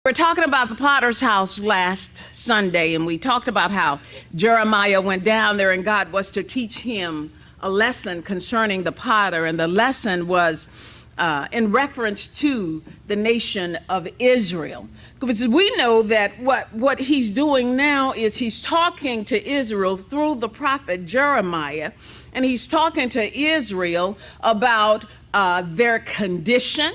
We're talking about the Potter's house last Sunday, and we talked about how Jeremiah went down there and God was to teach him a lesson concerning the potter, and the lesson was in reference to the nation of Israel. Because we know that what he's doing now is he's talking to Israel through the prophet Jeremiah, and he's talking to Israel about their condition.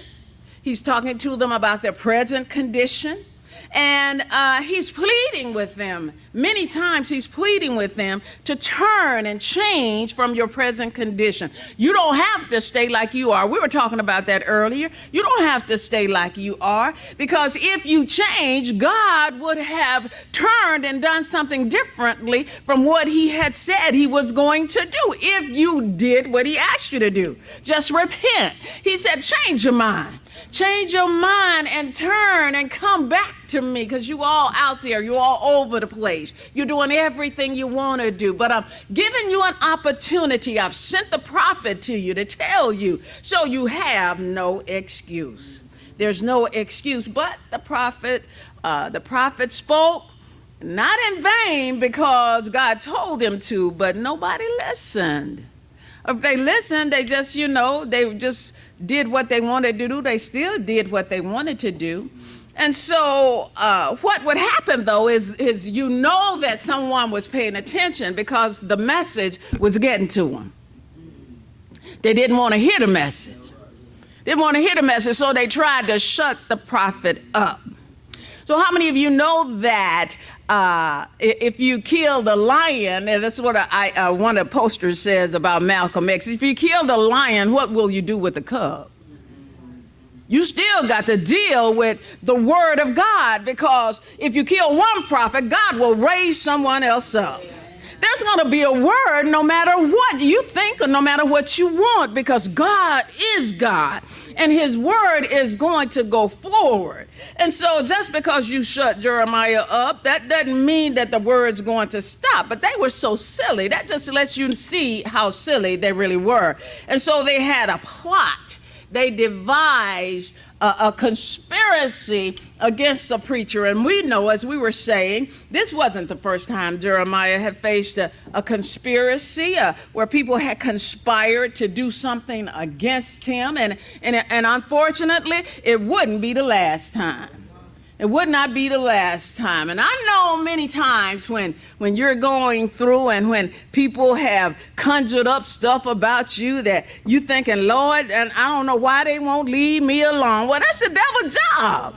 He's talking to them about their present condition, and he's pleading with them. Many times he's pleading with them to turn and change from your present condition. You don't have to stay like you are. We were talking about that earlier. You don't have to stay like you are, because if you change, God would have turned and done something differently from what he had said he was going to do if you did what he asked you to do. Just repent. He said, change your mind. Change your mind and turn and come back to me, because you all out there, you're all over the place. You're doing everything you want to do, but I'm giving you an opportunity. I've sent the prophet to you to tell you, so you have no excuse. There's no excuse. But the prophet spoke, not in vain, because God told him to, but nobody listened. If they listened, they just did what they wanted to do. They still did what they wanted to do. And so what would happen, though, is you know that someone was paying attention, because the message was getting to them. They didn't want to hear the message. Didn't want to hear the message, so they tried to shut the prophet up. So how many of you know that if you killed a lion, and that's what one of the posters says about Malcolm X, if you killed a lion, what will you do with the cub? You still got to deal with the word of God, because if you kill one prophet, God will raise someone else up. There's going to be a word no matter what you think or no matter what you want, because God is God and his word is going to go forward. And so just because you shut Jeremiah up, that doesn't mean that the word's going to stop. But they were so silly. That just lets you see how silly they really were. And so they had a plot. They devised a conspiracy against the preacher. And we know, as we were saying, this wasn't the first time Jeremiah had faced a conspiracy where people had conspired to do something against him. And unfortunately, it wouldn't be the last time. It would not be the last time. And I know many times when you're going through and when people have conjured up stuff about you that you thinking, Lord, and I don't know why they won't leave me alone. Well, that's the devil's job.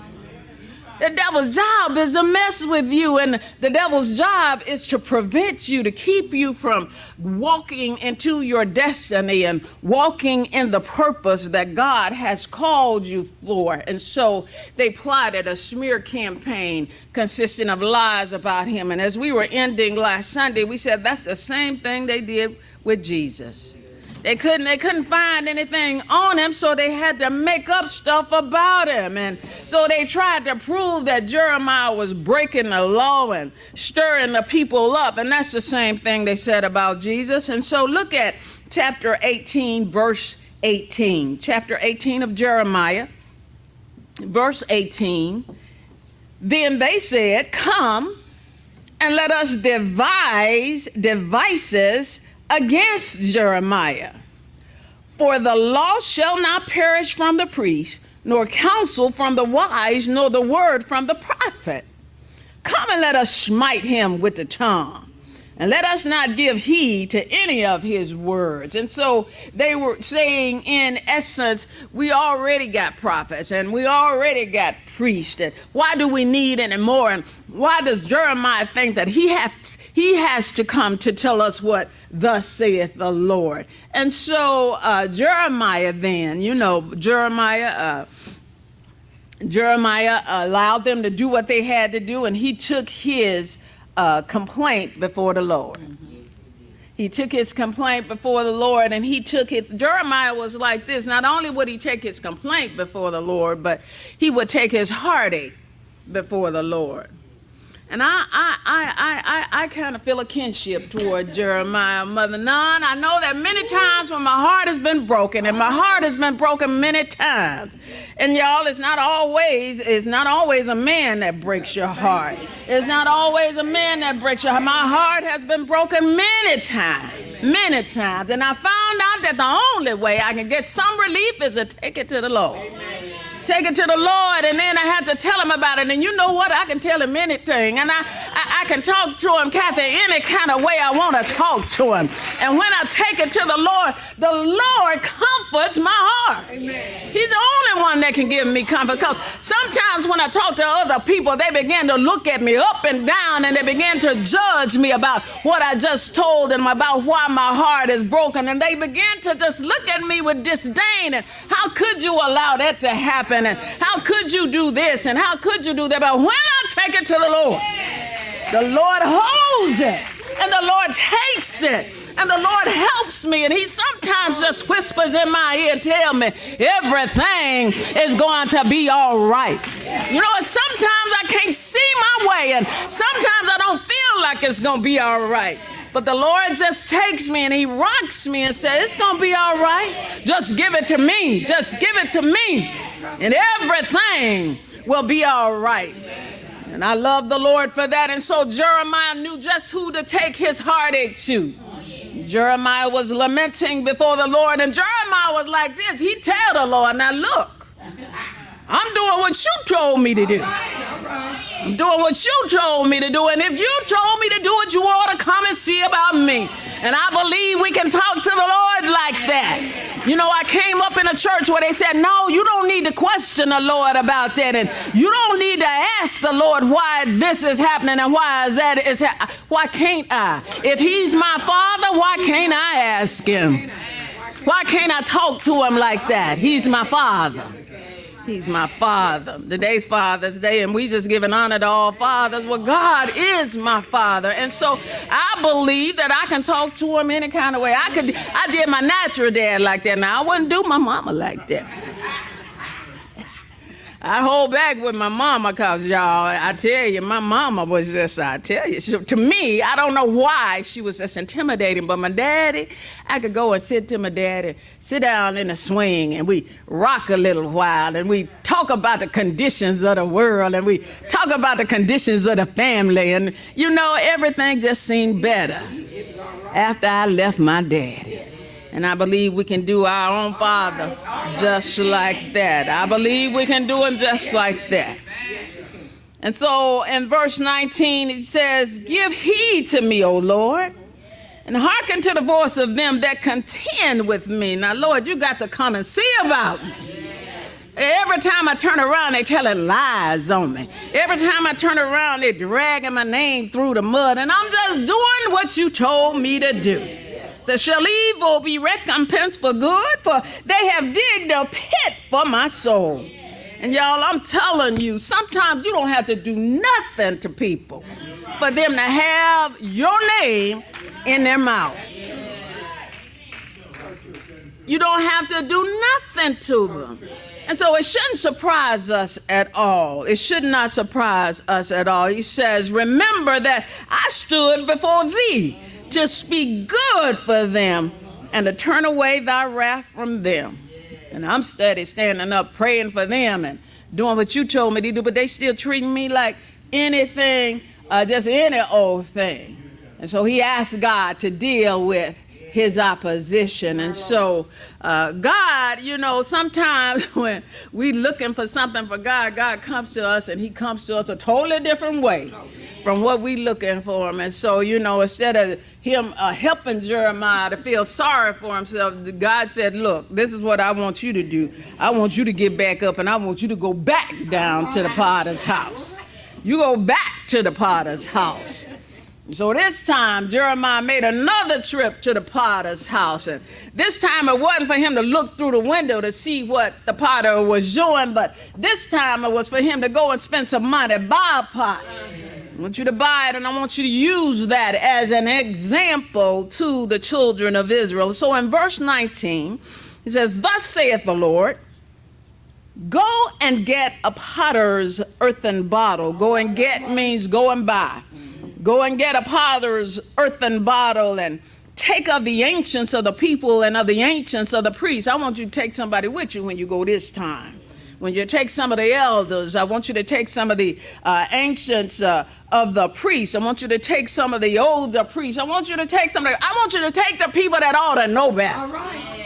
The devil's job is to mess with you, and the devil's job is to prevent you, to keep you from walking into your destiny and walking in the purpose that God has called you for. And so they plotted a smear campaign consisting of lies about him. And as we were ending last Sunday, we said that's the same thing they did with Jesus. They couldn't find anything on him, so they had to make up stuff about him. And so they tried to prove that Jeremiah was breaking the law and stirring the people up. And that's the same thing they said about Jesus. And so look at chapter 18, verse 18. Chapter 18 of Jeremiah, verse 18. Then they said, come and let us devise devices against Jeremiah. For the law shall not perish from the priest, nor counsel from the wise, nor the word from the prophet. Come and let us smite him with the tongue, and let us not give heed to any of his words. And so they were saying, in essence, we already got prophets and we already got priests. And why do we need any more? And why does Jeremiah think that he has to come to tell us what thus saith the Lord? And so Jeremiah then, Jeremiah allowed them to do what they had to do, and he took his complaint before the Lord. He took his complaint before the Lord, and Jeremiah was like this. Not only would he take his complaint before the Lord, but he would take his heartache before the Lord. And I kind of feel a kinship toward Jeremiah, Mother Nunn. I know that many times when my heart has been broken, and my heart has been broken many times. And y'all, it's not always a man that breaks your heart. It's not always a man that breaks your heart. My heart has been broken many times. Many times. And I found out that the only way I can get some relief is to take it to the Lord. Amen. Take it to the Lord, and then I have to tell him about it. And you know what? I can tell him anything. And I can talk to him, Kathy, any kind of way I want to talk to him. And when I take it to the Lord comforts my heart. Amen. He's the only one that can give me comfort. Because sometimes when I talk to other people, they begin to look at me up and down, and they begin to judge me about what I just told them, about why my heart is broken. And they begin to just look at me with disdain. And how could you allow that to happen? And how could you do this? And how could you do that? But when I take it to the Lord holds it. And the Lord takes it. And the Lord helps me. And he sometimes just whispers in my ear and tells me everything is going to be all right. You know, sometimes I can't see my way. And sometimes I don't feel like it's going to be all right. But the Lord just takes me and he rocks me and says, it's going to be all right. Just give it to me. Just give it to me. And everything will be all right. And I love the Lord for that. And so Jeremiah knew just who to take his heartache to. Jeremiah was lamenting before the Lord, and Jeremiah was like this. He tell the Lord, now look, I'm doing what you told me to do. I'm doing what you told me to do. And if you told me to do it, you ought to come and see about me. And I believe we can talk to the Lord like that. You know, I came up in a church where they said, no, you don't need to question the Lord about that. And you don't need to ask the Lord why this is happening and why is that why can't I? If he's my father, why can't I ask him? Why can't I talk to him like that? He's my father. He's my father. Today's Father's Day, and we just giving honor to all fathers. Well, God is my father. And so I believe that I can talk to him any kind of way. I did my natural dad like that. Now, I wouldn't do my mama like that. I hold back with my mama because, y'all, I tell you, my mama was just, to me, I don't know why she was just intimidating, but my daddy, I could go and sit to my daddy, sit down in a swing, and we rock a little while, and we talk about the conditions of the world, and we talk about the conditions of the family, and, you know, everything just seemed better after I left my daddy. And I believe we can do our own father just like that. I believe we can do him just like that. And so in verse 19, it says, give heed to me, O Lord, and hearken to the voice of them that contend with me. Now, Lord, you got to come and see about me. Every time I turn around, they telling lies on me. Every time I turn around, they dragging my name through the mud. And I'm just doing what you told me to do. So shall evil be recompensed for good? For they have digged a pit for my soul. And y'all, I'm telling you, sometimes you don't have to do nothing to people for them to have your name in their mouth. You don't have to do nothing to them. And so it shouldn't surprise us at all. It should not surprise us at all. He says, remember that I stood before thee to speak good for them and to turn away thy wrath from them. And I'm steady standing up praying for them and doing what you told me to do, but they still treating me like anything, just any old thing. And so he asked God to deal with his opposition. And so God, you know, sometimes when we looking for something for God, God comes to us and he comes to us a totally different way from what we looking for him. And so, you know, instead of him helping Jeremiah to feel sorry for himself, God said, look, this is what I want you to do. I want you to get back up and I want you to go back down to the potter's house. You go back to the potter's house. So this time, Jeremiah made another trip to the potter's house. And this time it wasn't for him to look through the window to see what the potter was doing, but this time it was for him to go and spend some money, buy a pot. I want you to buy it, and I want you to use that as an example to the children of Israel. So in verse 19, he says, thus saith the Lord, Go and get a potter's earthen bottle. Go and get means go and buy. Go and get a potter's earthen bottle and take of the ancients of the people and of the ancients of the priests. I want you to take somebody with you when you go this time. When you take some of the elders, I want you to take some of the ancients of the priests. I want you to take some of the older priests. I want you to take I want you to take the people that ought to know better. All right.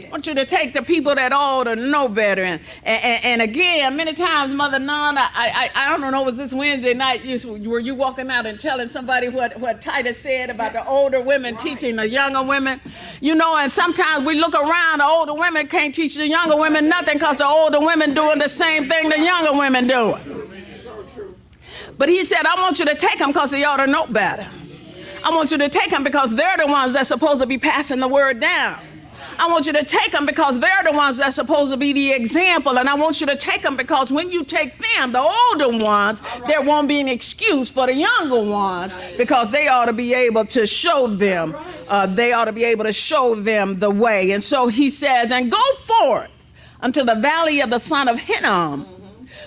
I want you to take the people that ought to know better. And again, many times, Mother Nun, I don't know, was this Wednesday night, were you walking out and telling somebody what Titus said about the older women teaching the younger women? You know, and sometimes we look around, the older women can't teach the younger women nothing because the older women doing the same thing the younger women doing. But he said, I want you to take them because they ought to know better. I want you to take them because they're the ones that's supposed to be passing the word down. I want you to take them because they're the ones that's supposed to be the example. And I want you to take them because when you take them, the older ones, there won't be an excuse for the younger ones because they ought to be able to show them. They ought to be able to show them the way. And so he says, and go forth unto the valley of the son of Hinnom,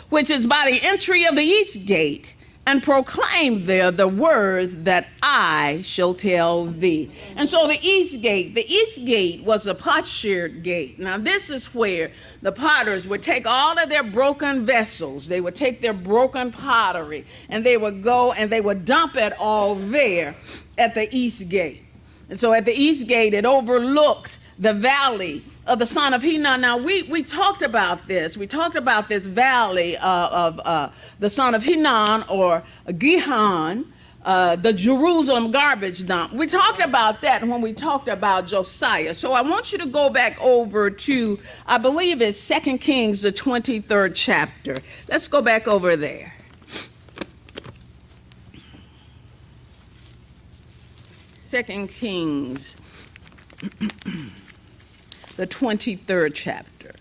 which is by the entry of the east gate, and proclaim there the words that I shall tell thee. And so the east gate was the potsherd gate. Now this is where the potters would take all of their broken vessels, they would take their broken pottery, and they would go and they would dump it all there at the east gate. And so at the east gate, it overlooked the valley of the son of Hinnom. Now, we talked about this. We talked about this valley of the son of Hinnom, or Gihon, the Jerusalem garbage dump. We talked about that when we talked about Josiah. So I want you to go back over to, I believe it's 2 Kings, the 23rd chapter. Let's go back over there. 2 Kings, the 23rd chapter.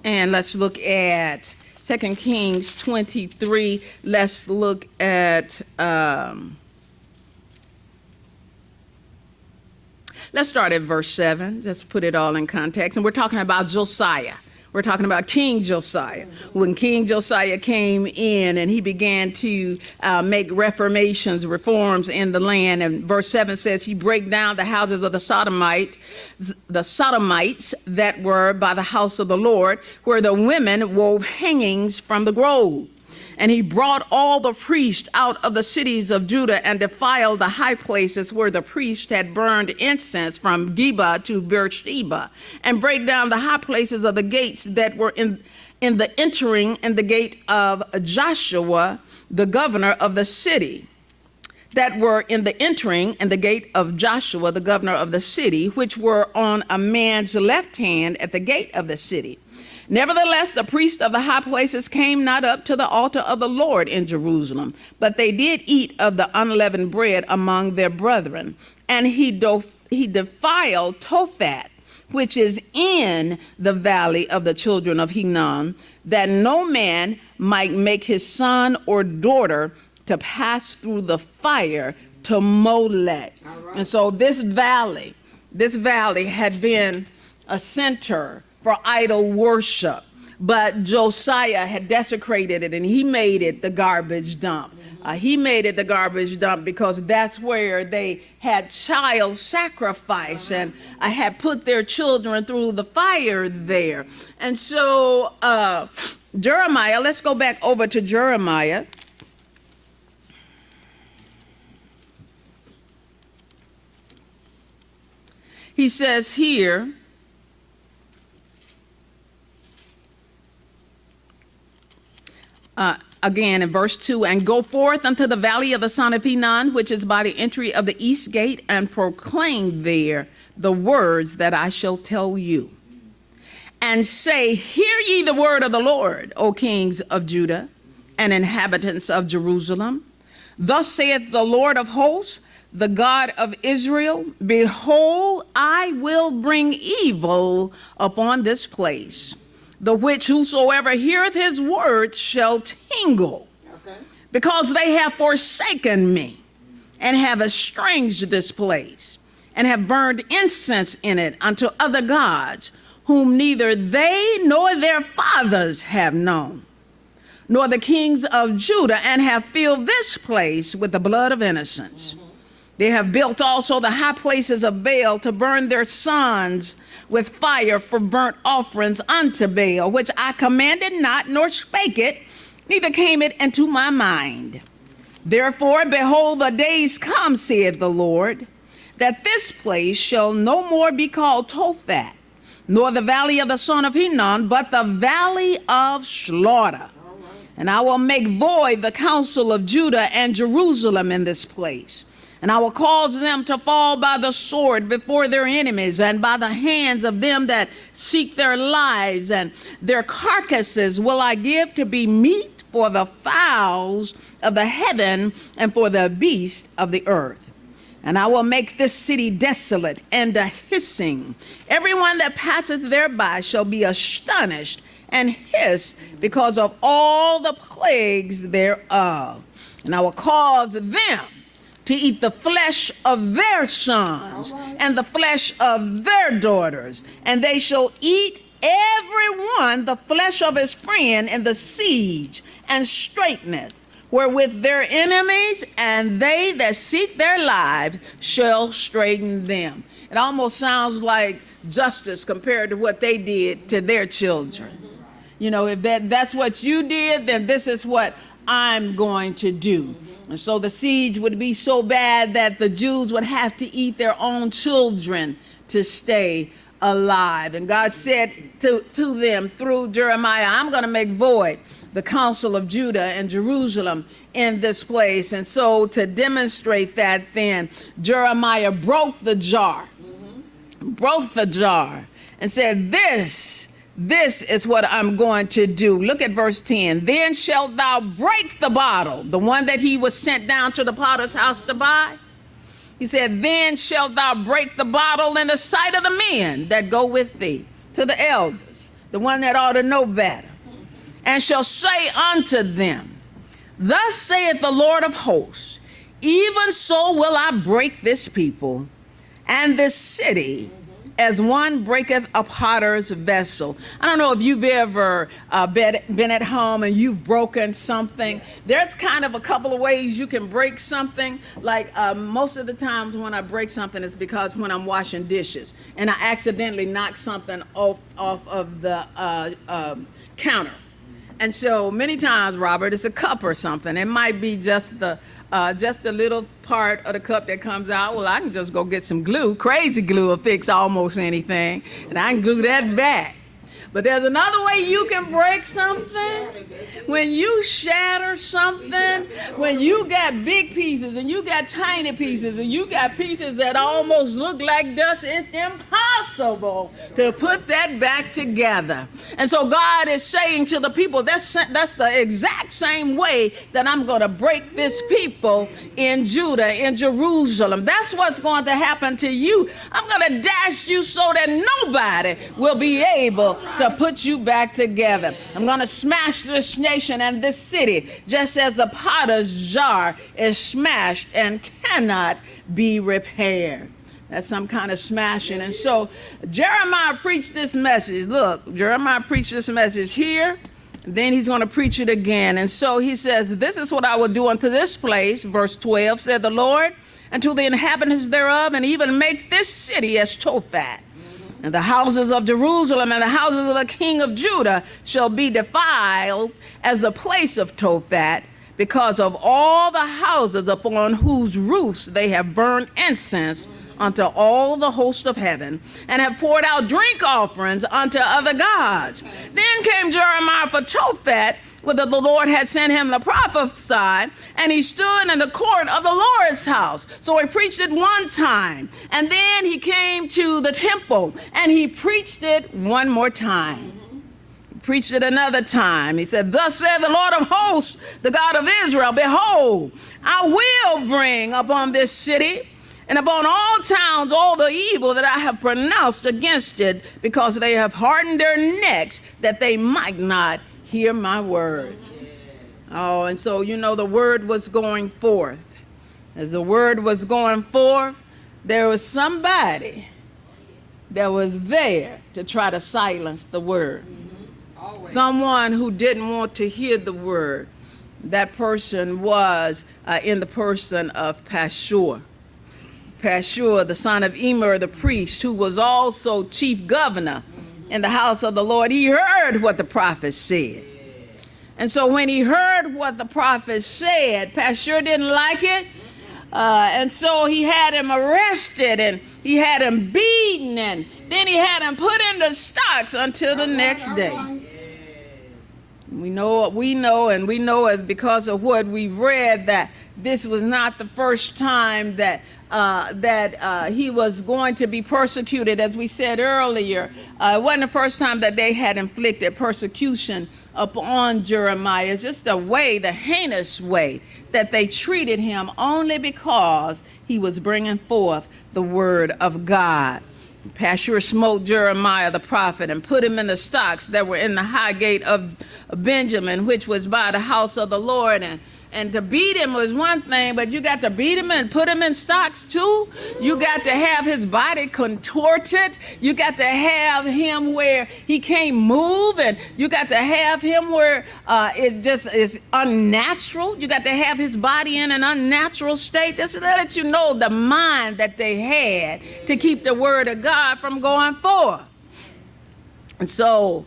And let's look at 2 Kings 23. Let's look at let's start at verse 7. Let's put it all in context. And we're talking about Josiah. We're talking about King Josiah. When King Josiah came in and he began to make reforms in the land. And verse 7 says he brake down the houses of the Sodomites that were by the house of the Lord, where the women wove hangings from the grove. And he brought all the priests out of the cities of Judah and defiled the high places where the priests had burned incense from Geba to Beersheba, and brake down the high places of the gates that were in the entering and the gate of Joshua, the governor of the city, that were in the entering and the gate of Joshua, the governor of the city, which were on a man's left hand at the gate of the city. Nevertheless, the priests of the high places came not up to the altar of the Lord in Jerusalem, but they did eat of the unleavened bread among their brethren. And he defiled Tophat, which is in the valley of the children of Hinnom, that no man might make his son or daughter to pass through the fire to Molech. Right. And so this valley had been a center for idol worship, but Josiah had desecrated it and he made it the garbage dump. He made it the garbage dump because that's where they had child sacrifice and had put their children through the fire there. And so Jeremiah, let's go back over to Jeremiah. He says here, again in verse 2, and go forth unto the valley of the son of Hinnom, which is by the entry of the east gate, and proclaim there the words that I shall tell you. And say, hear ye the word of the Lord, O kings of Judah and inhabitants of Jerusalem. Thus saith the Lord of hosts, the God of Israel, behold, I will bring evil upon this place, the which whosoever heareth his words shall tingle, because they have forsaken me, and have estranged this place, and have burned incense in it unto other gods, whom neither they nor their fathers have known, nor the kings of Judah, and have filled this place with the blood of innocents. They have built also the high places of Baal to burn their sons with fire for burnt offerings unto Baal, which I commanded not, nor spake it, neither came it into my mind. Therefore, behold, the days come, saith the Lord, that this place shall no more be called Tophat, nor the valley of the son of Hinnom, but the valley of slaughter. And I will make void the counsel of Judah and Jerusalem in this place. And I will cause them to fall by the sword before their enemies, and by the hands of them that seek their lives, and their carcasses will I give to be meat for the fowls of the heaven and for the beasts of the earth. And I will make this city desolate and a hissing. Everyone that passeth thereby shall be astonished and hiss because of all the plagues thereof. And I will cause them to eat the flesh of their sons and the flesh of their daughters, and they shall eat every one the flesh of his friend in the siege and straitness, wherewith their enemies and they that seek their lives shall straiten them. It almost sounds like justice compared to what they did to their children. You know, if that's what you did, then this is what I'm going to do. And so the siege would be so bad that the Jews would have to eat their own children to stay alive. And God said to them through Jeremiah, I'm going to make void the counsel of Judah and Jerusalem in this place. And so to demonstrate that, then Jeremiah broke the jar, and said, this is what I'm going to do. Look at verse 10. Then shalt thou break the bottle, the one that he was sent down to the potter's house to buy. He said, then shalt thou break the bottle in the sight of the men that go with thee, to the elders, the one that ought to know better, and shall say unto them, thus saith the Lord of hosts, even so will I break this people and this city, as one breaketh a potter's vessel. I don't know if you've ever been at home and you've broken something. There's kind of a couple of ways you can break something. Like most of the times when I break something, it's because when I'm washing dishes and I accidentally knock something off of the counter. And so many times, Robert, it's a cup or something. It might be just a little part of the cup that comes out. Well, I can just go get some glue. Crazy glue will fix almost anything, and I can glue that back. But there's another way you can break something. When you shatter something, when you got big pieces and you got tiny pieces and you got pieces that almost look like dust, it's impossible to put that back together. And so God is saying to the people, that's the exact same way that I'm going to break this people in Judah, in Jerusalem. That's what's going to happen to you. I'm going to dash you so that nobody will be able to put you back together. I'm going to smash this nation and this city just as a potter's jar is smashed and cannot be repaired. That's some kind of smashing. And so Jeremiah preached this message. Look, Jeremiah preached this message here, then he's going to preach it again. And so he says, this is what I will do unto this place, verse 12, said the Lord, and to the inhabitants thereof, and even make this city as Tophat. And the houses of Jerusalem and the houses of the king of Judah shall be defiled as the place of Tophat, because of all the houses upon whose roofs they have burned incense unto all the host of heaven, and have poured out drink offerings unto other gods. Then came Jeremiah for Tophat, whither the Lord had sent him to prophesy, and he stood in the court of the Lord's house. So he preached it one time, and then he came to the temple, and he preached it one more time. Preached it another time. He said, thus saith the Lord of hosts, the God of Israel, behold, I will bring upon this city and upon all towns all the evil that I have pronounced against it, because they have hardened their necks, that they might not hear my words. Oh, and so, the word was going forth. As the word was going forth, there was somebody that was there to try to silence the word. Someone who didn't want to hear the word. That person was in the person of Pashur. Pashur, the son of Emer the priest, who was also chief governor in the house of the Lord. He heard what the prophet said. And so when he heard what the prophet said, Pashur didn't like it. And so he had him arrested, and he had him beaten, and then he had him put in the stocks until the next day. We know as because of what we've read, that this was not the first time that he was going to be persecuted. As we said earlier, it wasn't the first time that they had inflicted persecution upon Jeremiah. It's just the heinous way that they treated him, only because he was bringing forth the word of God. Pashur smote Jeremiah the prophet and put him in the stocks that were in the high gate of Benjamin, which was by the house of the Lord. And to beat him was one thing, but you got to beat him and put him in stocks too. You got to have his body contorted. You got to have him where he can't move, and you got to have him where it just is unnatural. You got to have his body in an unnatural state. This let you know the mind that they had to keep the word of God from going forth. And so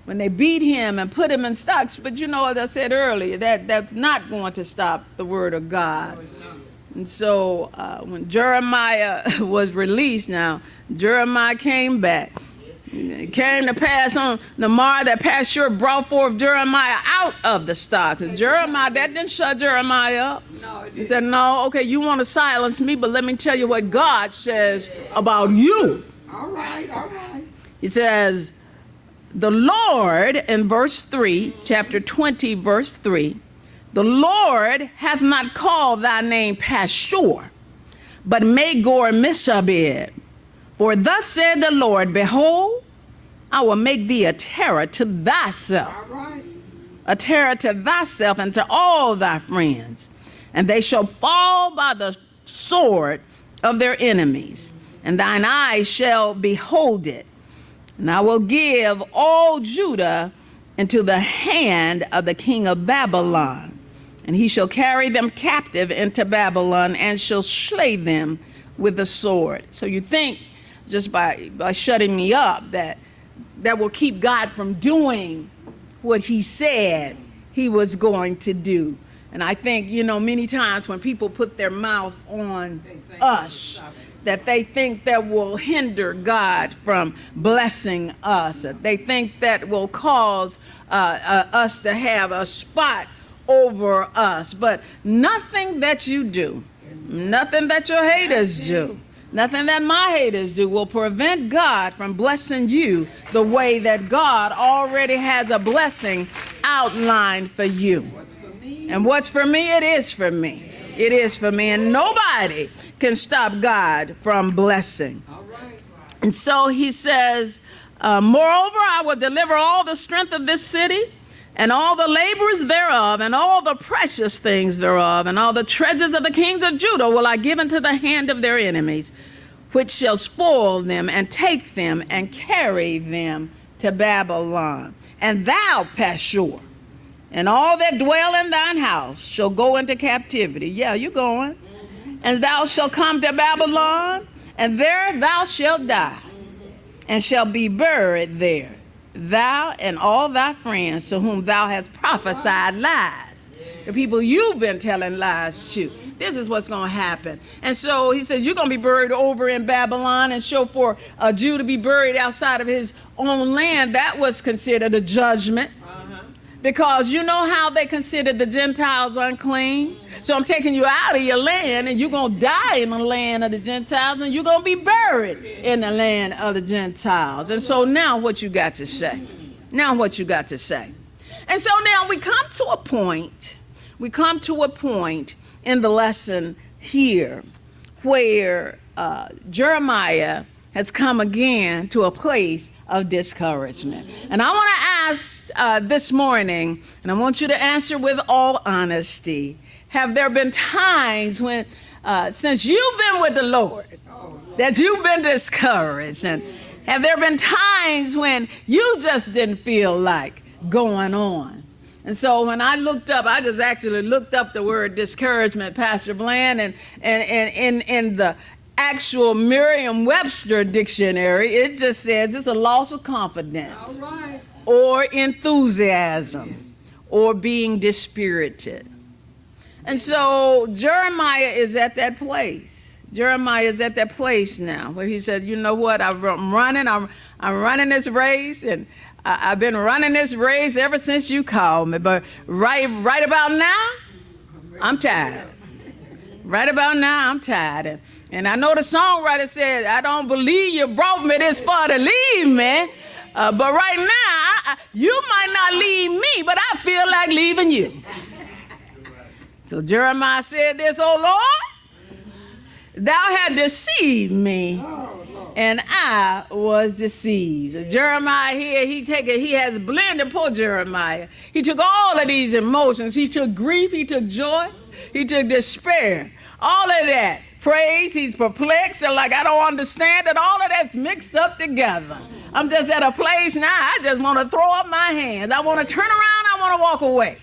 when they beat him and put him in stocks, but as I said earlier, that's not going to stop the word of God. And so when Jeremiah was released, now Jeremiah came back. It came to pass on the morrow that Pashur brought forth Jeremiah out of the stocks. And Jeremiah, that didn't shut Jeremiah up. He said, no, okay, you want to silence me, but let me tell you what God says about you. All right. He says, the Lord, in verse 3, chapter 20, verse 3, the Lord hath not called thy name Pashur, but Magor Mishabib. For thus said the Lord, behold, I will make thee a terror to thyself, a terror to thyself and to all thy friends, and they shall fall by the sword of their enemies, and thine eyes shall behold it. And I will give all Judah into the hand of the king of Babylon, and he shall carry them captive into Babylon, and shall slay them with the sword. So you think just by shutting me up that will keep God from doing what he said he was going to do. And I think, many times when people put their mouth on us, that they think that will hinder God from blessing us. They think that will cause us to have a spot over us. But nothing that you do, nothing that your haters do, nothing that my haters do will prevent God from blessing you the way that God already has a blessing outlined for you. And what's for me, it is for me. It is for me. And nobody can stop God from blessing. And so he says, moreover, I will deliver all the strength of this city, and all the labors thereof, and all the precious things thereof, and all the treasures of the kings of Judah will I give into the hand of their enemies, which shall spoil them and take them and carry them to Babylon. And thou, Pashur, and all that dwell in thine house shall go into captivity. Yeah, you're going. And thou shalt come to Babylon, and there thou shalt die, and shalt be buried there, thou and all thy friends to whom thou hast prophesied lies. The people you've been telling lies to. This is what's going to happen. And so he says, you're going to be buried over in Babylon, and so for a Jew to be buried outside of his own land, that was considered a judgment. Because you know how they considered the Gentiles unclean? So I'm taking you out of your land, and you're going to die in the land of the Gentiles, and you're going to be buried in the land of the Gentiles. And so now what you got to say? Now what you got to say? And so now we come to a point in the lesson here where Jeremiah has come again to a place of discouragement. And I want to ask this morning, and I want you to answer with all honesty, have there been times when, since you've been with the Lord, that you've been discouraged? And have there been times when you just didn't feel like going on? And so when I looked up, I just actually looked up the word discouragement, Pastor Bland, and in the actual Merriam-Webster dictionary, it just says it's a loss of confidence, or enthusiasm, or being dispirited. And so Jeremiah is at that place. Jeremiah is at that place now where he said, you know what, I'm running this race, and I've been running this race ever since you called me, but right about now, I'm tired. Right about now, I'm tired. And I know the songwriter said, I don't believe you brought me this far to leave me. But right now, you might not leave me, but I feel like leaving you. So Jeremiah said this, oh Lord, thou hast deceived me, and I was deceived. So Jeremiah here, he has blended, poor Jeremiah. He took all of these emotions. He took grief, he took joy, he took despair, all of that. Praise, he's perplexed, and like I don't understand it. All of that's mixed up together. I'm just at a place now, I just want to throw up my hands. I want to turn around, I want to walk away.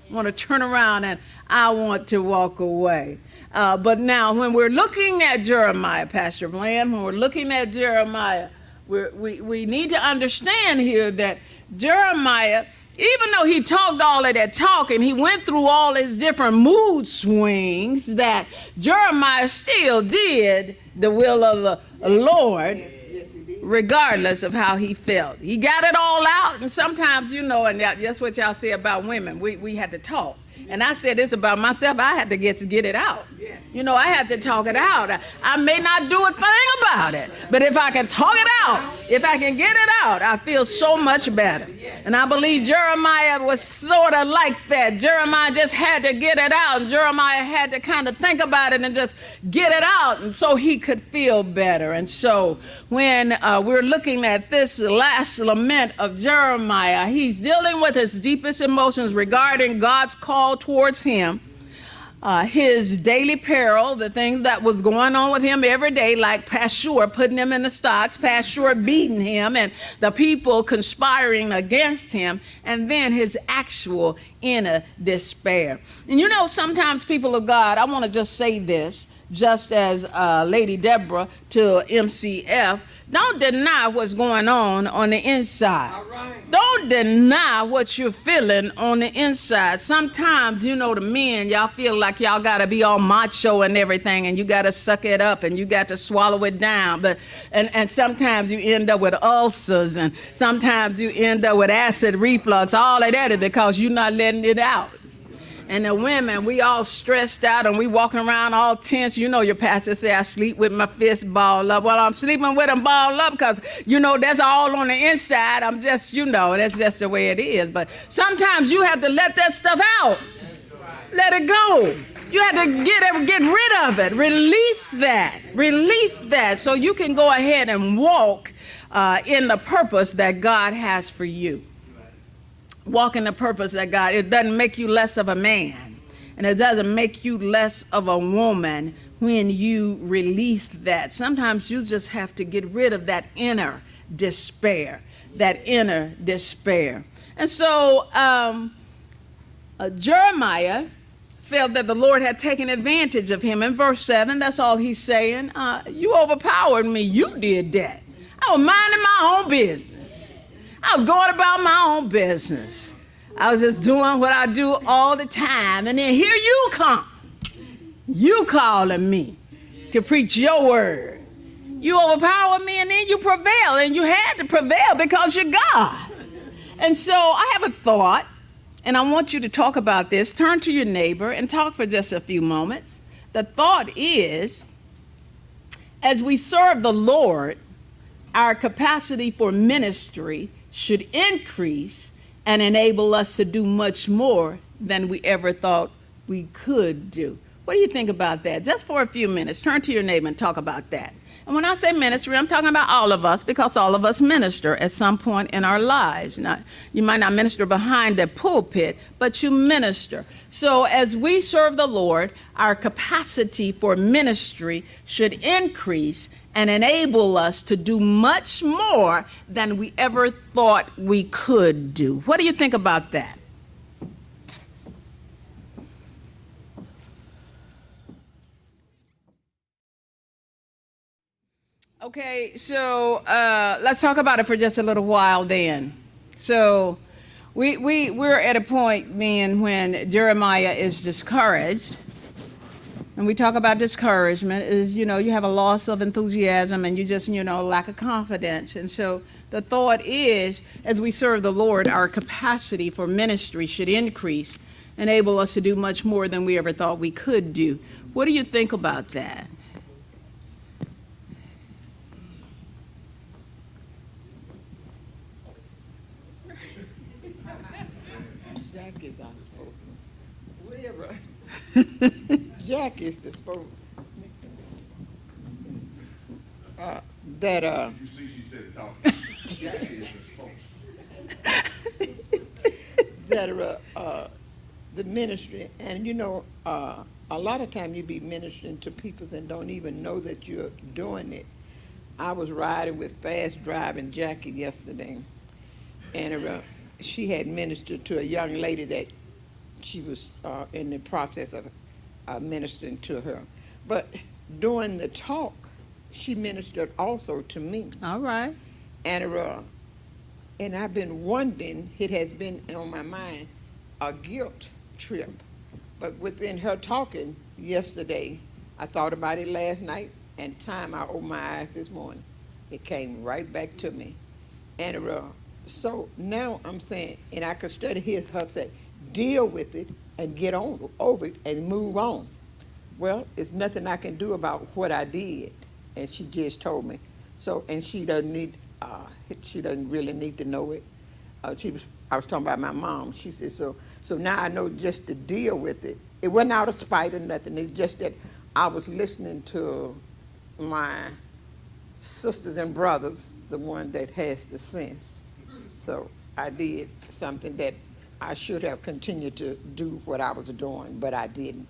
I want to turn around and I want to walk away. But now when we're looking at Jeremiah, Pastor Bland, when we're looking at Jeremiah, we need to understand here that Jeremiah, even though he talked all of that talking, he went through all his different mood swings, that Jeremiah still did the will of the Lord, regardless of how he felt. He got it all out. And sometimes, you know, and that's what y'all say about women, we had to talk. And I said this about myself, I had to get it out. Yes. You know, I had to talk it out. I may not do a thing about it, but if I can talk it out, if I can get it out, I feel so much better. And I believe Jeremiah was sort of like that. Jeremiah just had to get it out, and Jeremiah had to kind of think about it and just get it out, and so he could feel better. And so when we're looking at this last lament of Jeremiah, he's dealing with his deepest emotions regarding God's call towards him, his daily peril, the things that was going on with him every day, like Pashur putting him in the stocks, Pashur beating him, and the people conspiring against him, and then his actual inner despair. And you know, sometimes, people of God, I want to just say this, just as Lady Deborah to MCF, don't deny what's going on the inside. All right. Don't deny what you're feeling on the inside. Sometimes, you know, the men, y'all feel like y'all got to be all macho and everything, and you got to suck it up, and you got to swallow it down. But and sometimes you end up with ulcers, and sometimes you end up with acid reflux. All of that is because you're not letting it out. And the women, we all stressed out, and we walking around all tense. You know, your pastor say, I sleep with my fist balled up. Well, I'm sleeping with them balled up because, you know, that's all on the inside. I'm just, you know, that's just the way it is. But sometimes you have to let that stuff out. Let it go. You have to get rid of it. Release that so you can go ahead and walk in the purpose that God has for you. Walk in the purpose that God, it doesn't make you less of a man, and it doesn't make you less of a woman when you release that. Sometimes you just have to get rid of that inner despair, And so Jeremiah felt that the Lord had taken advantage of him. In verse 7, that's all he's saying. You overpowered me. You did that. I was minding my own business. I was going about my own business. I was just doing what I do all the time. And then here you come. You calling me to preach your word. You overpowered me, and then you prevailed. And you had to prevail because you're God. And so I have a thought, and I want you to talk about this. Turn to your neighbor and talk for just a few moments. The thought is, as we serve the Lord, our capacity for ministry should increase and enable us to do much more than we ever thought we could do. What do you think about that? Just for a few minutes, turn to your neighbor and talk about that. And when I say ministry, I'm talking about all of us, because all of us minister at some point in our lives. Now, you might not minister behind the pulpit, but you minister. So as we serve the Lord, our capacity for ministry should increase and enable us to do much more than we ever thought we could do. What do you think about that? Okay, so let's talk about it for just a little while then. So we're at a point, man, when Jeremiah is discouraged. And we talk about discouragement is, you have a loss of enthusiasm and you just, lack of confidence. And so the thought is, as we serve the Lord, our capacity for ministry should increase, enable us to do much more than we ever thought we could do. What do you think about that? Jack is outspoken. Whatever. Jack is the spoken. You see, she started talking. Jack is the spokesman. The ministry, and a lot of time you be ministering to people and don't even know that you're doing it. I was riding with Fast Driving Jackie yesterday, and she had ministered to a young lady that she was in the process of ministering to her. But during the talk, she ministered also to me. All right. And I've been wondering, it has been on my mind, a guilt trip. But within her talking yesterday, I thought about it last night, and time I opened my eyes this morning, it came right back to me. And so now I'm saying, and I could study her say, deal with it and get on over it and move on. Well, it's nothing I can do about what I did, and she just told me. So, and she doesn't really need to know it. I was talking about my mom. She said, so now I know just to deal with it. It wasn't out of spite or nothing. It's just that I was listening to my sisters and brothers, the one that has the sense. So I did something that I should have continued to do what I was doing, but I didn't.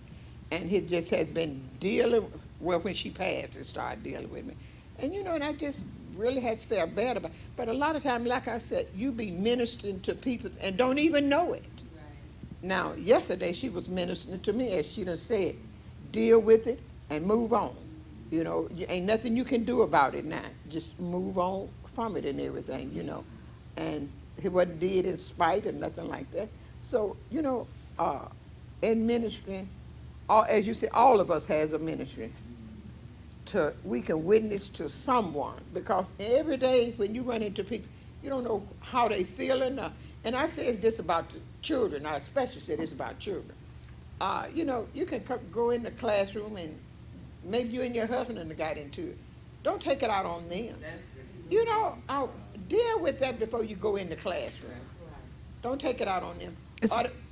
And it just has been dealing, well, when she passed, it started dealing with me. And and I just really has felt bad about it. But a lot of times, like I said, you be ministering to people and don't even know it. Right. Now, yesterday she was ministering to me, as she done said, deal with it and move on. Ain't nothing you can do about it now. Just move on from it and everything, And he wasn't did in spite or nothing like that. So, in ministry, as you say, all of us has a ministry. We can witness to someone, because every day when you run into people, you don't know how they feeling. And I say this about the children. I especially say this about children. You can go in the classroom and maybe you and your husband got into it. Don't take it out on them. Deal with that before you go in the classroom. Don't take it out on them.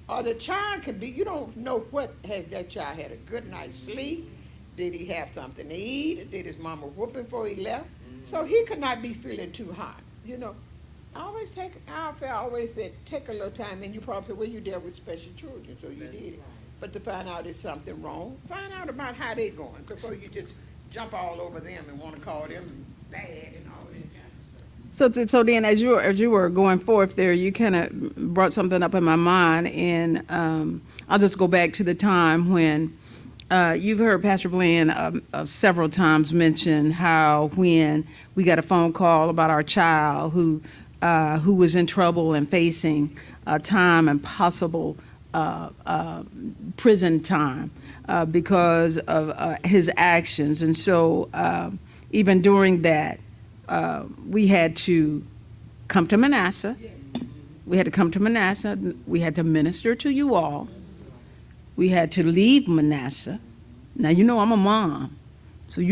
Or the child could be, you don't know what, has that child had a good night's sleep? Did he have something to eat? Or did his mama whoop him before he left? So he could not be feeling too hot. I always said, take a little time, and you probably, well, you dealt with special children, so you did it. But to find out if something wrong, find out about how they're going before you just jump all over them and want to call them bad and all that kind of stuff. So then, as you were going forth there, you kind of brought something up in my mind, and I'll just go back to the time when you've heard Pastor Bland several times mention how when we got a phone call about our child who was in trouble and facing time and possible prison time because of his actions, and so even during that. We had to come to Manasseh. We had to minister to you all. We had to leave Manasseh. Now, I'm a mom. So,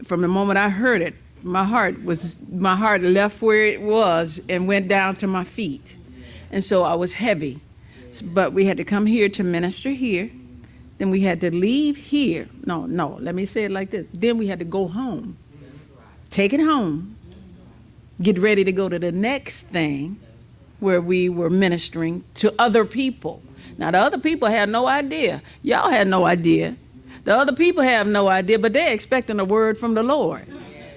from the moment I heard it, my heart left where it was and went down to my feet. And so I was heavy. But we had to come here to minister here. Then we had to leave here. No, let me say it like this. Then we had to go home. Take it home. Get ready to go to the next thing where we were ministering to other people. Now, the other people had no idea. Y'all had no idea. The other people have no idea, but they're expecting a word from the Lord.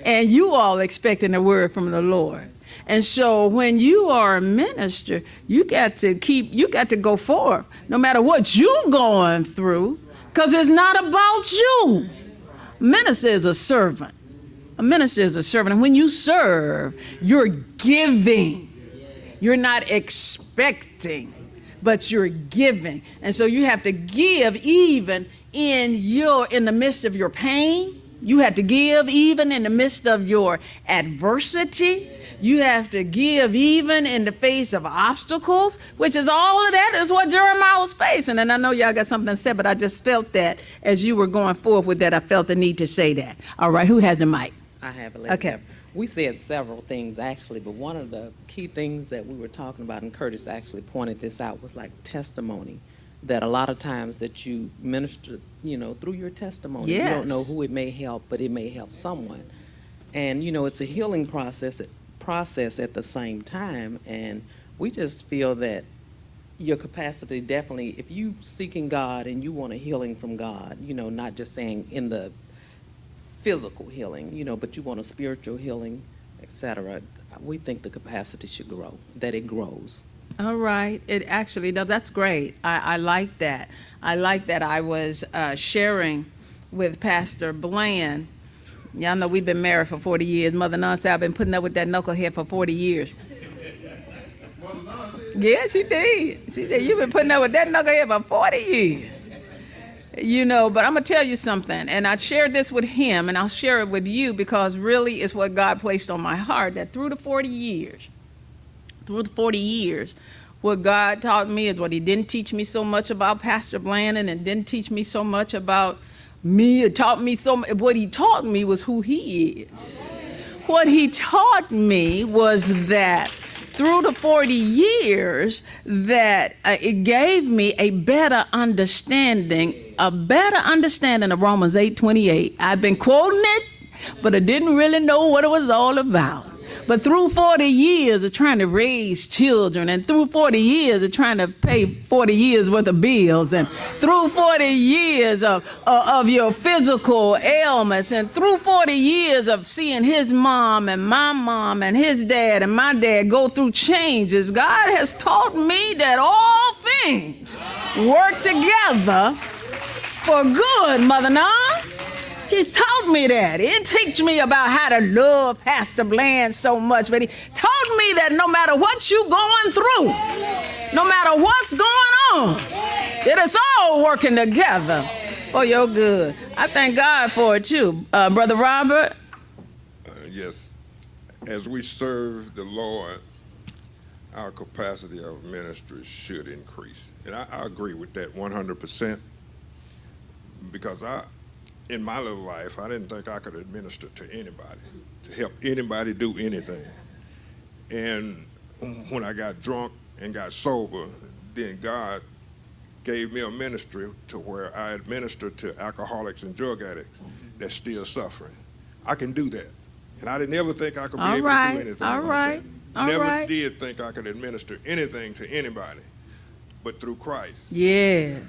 And you all expecting a word from the Lord. And so when you are a minister, you got to go forth, no matter what you're going through, because it's not about you. Minister is a servant. A minister is a servant. And when you serve, you're giving. You're not expecting, but you're giving. And so you have to give even in the midst of your pain. You have to give even in the midst of your adversity. You have to give even in the face of obstacles, which is all of that is what Jeremiah was facing. And I know y'all got something to say, but I just felt that as you were going forward with that, I felt the need to say that. All right, who has a mic? I have it. Okay. We said several things actually, but one of the key things that we were talking about, and Curtis actually pointed this out, was like testimony. That a lot of times that you minister, through your testimony, Yes. You don't know who it may help, but it may help someone. And it's a healing process at the same time. And we just feel that your capacity definitely, if you seeking God and you want a healing from God, not just saying in the physical healing, but you want a spiritual healing, etc. We think the capacity should grow, that it grows. All right. It actually does. That's great. I like that. I like that. I was sharing with Pastor Bland. Y'all know we've been married for 40 years. Mother Nun said I've been putting up with that knucklehead for 40 years. Yeah, she did. She said, you've been putting up with that knucklehead for 40 years. But I'm going to tell you something. And I shared this with him, and I'll share it with you because really it's what God placed on my heart, that through the 40 years, what God taught me is what he didn't teach me so much about Pastor Blandon and didn't teach me so much about me. It taught me what he taught me was who he is. What he taught me was that through the 40 years that it gave me a better understanding of Romans 8:28. I've been quoting it, but I didn't really know what it was all about. But through 40 years of trying to raise children, and through 40 years of trying to pay 40 years worth of bills, and through 40 years of your physical ailments, and through 40 years of seeing his mom and my mom and his dad and my dad go through changes, God has taught me that all things work together for good, Mother Nun. He's taught me that. He didn't teach me about how to love Pastor Bland so much, but he taught me that no matter what you're going through, no matter what's going on, it is all working together for your good. I thank God for it too. Brother Robert? Yes. As we serve the Lord, our capacity of ministry should increase. And I agree with that 100% because in my little life, I didn't think I could administer to anybody, to help anybody do anything. And when I got drunk and got sober, then God gave me a ministry to where I administer to alcoholics and drug addicts that's still suffering. I can do that. And I didn't ever think I could be able to do anything like that. Never did think I could administer anything to anybody, but through Christ. Yeah.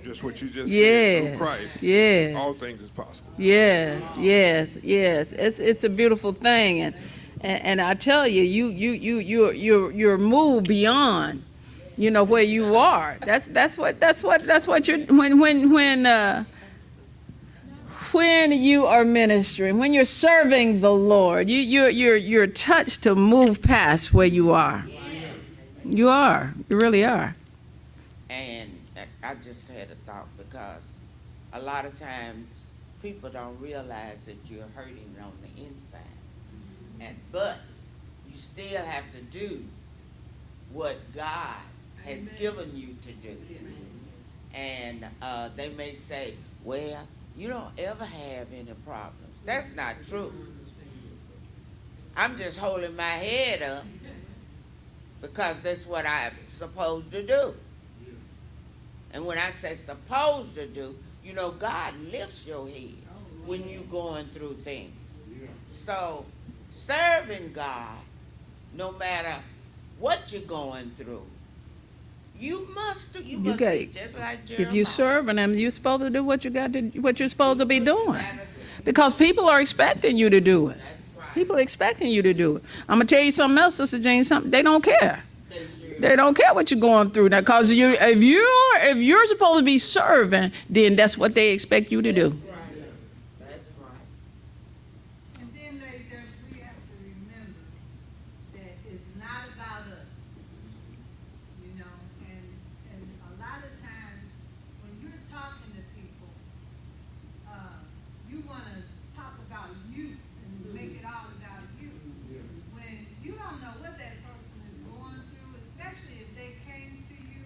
Just what you just said, through Christ, all things is possible. Yes. It's a beautiful thing, and I tell you, you're moved beyond, where you are. That's what you're when you are ministering, when you're serving the Lord, you're touched to move past where you are. You really are. And I just had a thought because a lot of times people don't realize that you're hurting on the inside. But you still have to do what God has given you to do. And they may say, well, you don't ever have any problems. That's not true. I'm just holding my head up because that's what I'm supposed to do. And when I say supposed to do, you know, God lifts your head when you going through things. So serving God, no matter what you're going through, you must do. You must got- be just like Jeremiah. If you serving them, you're supposed to do what what you're supposed to be You doing. gotta do. Because people are expecting you to do it. That's right. People are expecting you to do it. I'm gonna tell you something else, Sister Jane. Something they don't care. They sure- They don't care what you're going through now. Cause if you're supposed to be serving, then that's what they expect you to do. That's right. And then we have to remember that it's not about us, you know, and a lot of times when you're talking to people, you wanna talk about you and make it all about you. When you don't know what that person is going through, especially if they came to you,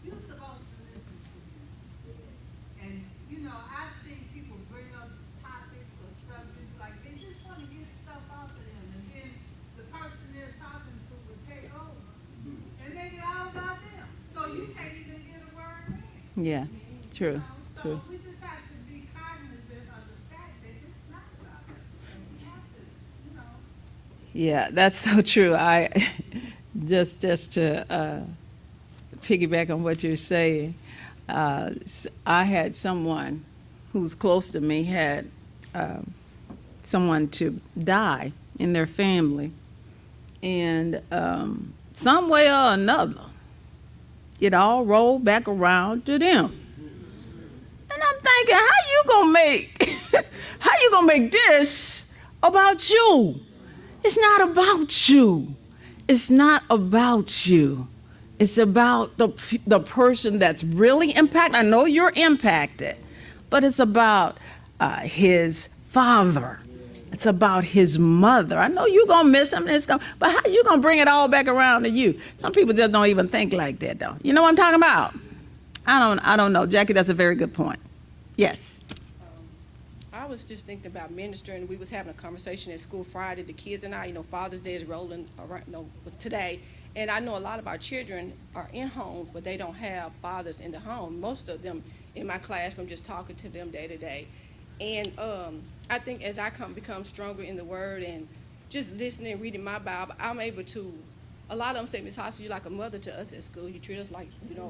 you're supposed to listen to them. And, you know, I've seen people bring up topics or subjects, like they just want to get stuff off of them, and then the person they're talking to will take over and make it all about them. So you can't even get a word in. Yeah, true, You know? true. So we just have to be cognizant of the fact that it's not about us. And we have to, you know. Yeah, that's so true. I just to piggyback on what you're saying. I had someone who's close to me had someone to die in their family, and some way or another, it all rolled back around to them. And I'm thinking, how you gonna make this about you? It's not about you. It's not about you. It's about the person that's really impacted. I know you're impacted, but it's about his father. It's about his mother. I know you're gonna miss him, but how you gonna bring it all back around to you? Some people just don't even think like that, though. You know what I'm talking about? I don't know, Jackie. That's a very good point. Yes. I was just thinking about ministering. We was having a conversation at school Friday, the kids and I, Father's Day is rolling around, was today. And I know a lot of our children are in homes, but they don't have fathers in the home. Most of them in my classroom, just talking to them day to day. And I think as I become stronger in the Word and just listening, reading my Bible, I'm able to. A lot of them say, Ms. Hostel, you're like a mother to us at school. You treat us like,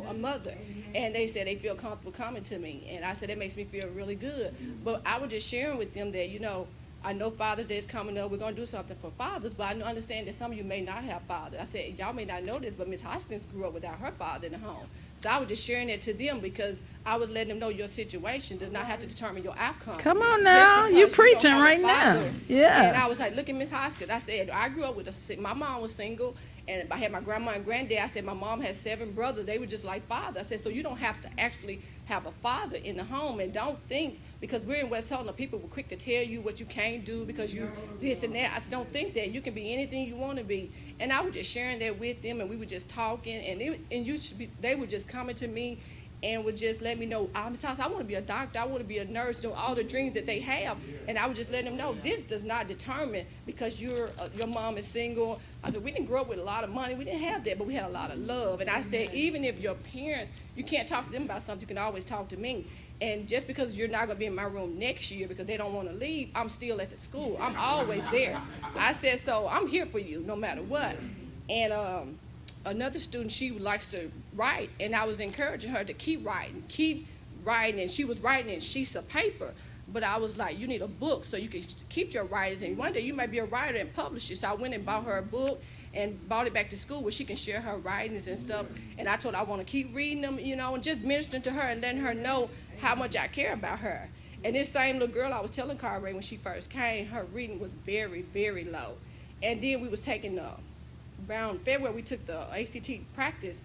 a mother. And they said they feel comfortable coming to me. And I said, that makes me feel really good. But I was just sharing with them that, I know Father's Day is coming up. We're going to do something for fathers. But I understand that some of you may not have fathers. I said, y'all may not know this, but Ms. Hoskins grew up without her father in the home. So I was just sharing that to them because I was letting them know your situation does not have to determine your outcome. Come on Just now, because you you don't preaching have a right now. father. Yeah. And I was like, look at Miss Hoskins. I said, I grew up with my mom was single, and I had my grandma and granddad. I said, my mom had 7 brothers. They were just like father. I said, so you don't have to actually have a father in the home, and don't think, because we're in West Helena, people were quick to tell you what you can't do because you this and that. I said, don't think that. You can be anything you want to be. And I was just sharing that with them, and we were just talking, and they were just coming to me and would just let me know, I want to be a doctor, I want to be a nurse, all the dreams that they have. And I would just let them know, this does not determine because your mom is single. I said, we didn't grow up with a lot of money, we didn't have that, but we had a lot of love. And I said, even if your parents, you can't talk to them about something, you can always talk to me. And just because you're not going to be in my room next year because they don't want to leave, I'm still at the school. I'm always there. I said, so I'm here for you no matter what. And another student, she likes to write, and I was encouraging her to keep writing, and she was writing in sheets of paper. But I was like, you need a book so you can keep your writings, and one day you might be a writer and publish it. So I went and bought her a book and brought it back to school where she can share her writings and stuff. And I told her I want to keep reading them, and just ministering to her and letting her know how much I care about her. And this same little girl I was telling Carrie when she first came, her reading was very, very low. And then we was taking around February, we took the ACT practice,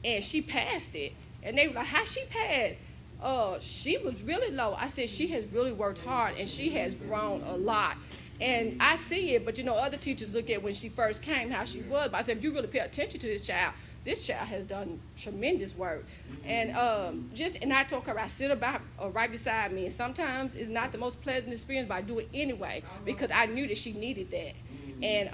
and she passed it. And they were like, how she passed? She was really low. I said, she has really worked hard, and she has grown a lot. And I see it, but other teachers look at when she first came, how she was. But I said, if you really pay attention to this child has done tremendous work. And and I told her, I sit right beside me. And sometimes it's not the most pleasant experience, but I do it anyway, because I knew that she needed that. And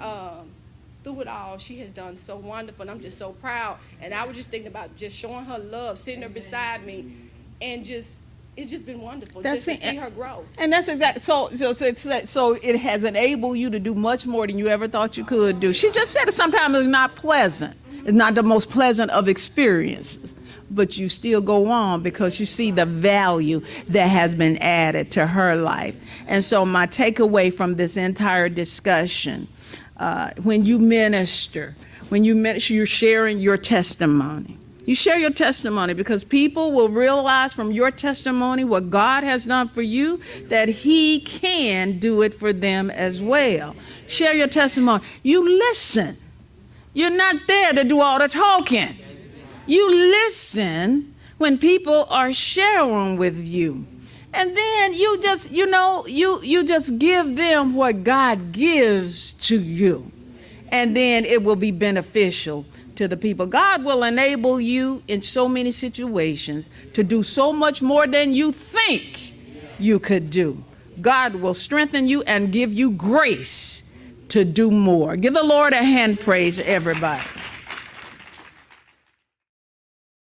through it all, she has done so wonderful, and I'm just so proud. And I was just thinking about just showing her love, sitting there beside me, and it's just been wonderful That's just to it. see her grow. And that's exactly so it has enabled you to do much more than you ever thought you could do. She just said it sometimes it's not pleasant. It's not the most pleasant of experiences. But you still go on because you see the value that has been added to her life. And so my takeaway from this entire discussion, when you minister, you're sharing your testimony. You share your testimony because people will realize from your testimony what God has done for you, that He can do it for them as well. Share your testimony. You listen. You're not there to do all the talking. You listen when people are sharing with you. And then you just, you just give them what God gives to you. And then it will be beneficial to the people. God will enable you in so many situations to do so much more than you think you could do. God will strengthen you and give you grace to do more. Give the Lord a hand praise, everybody.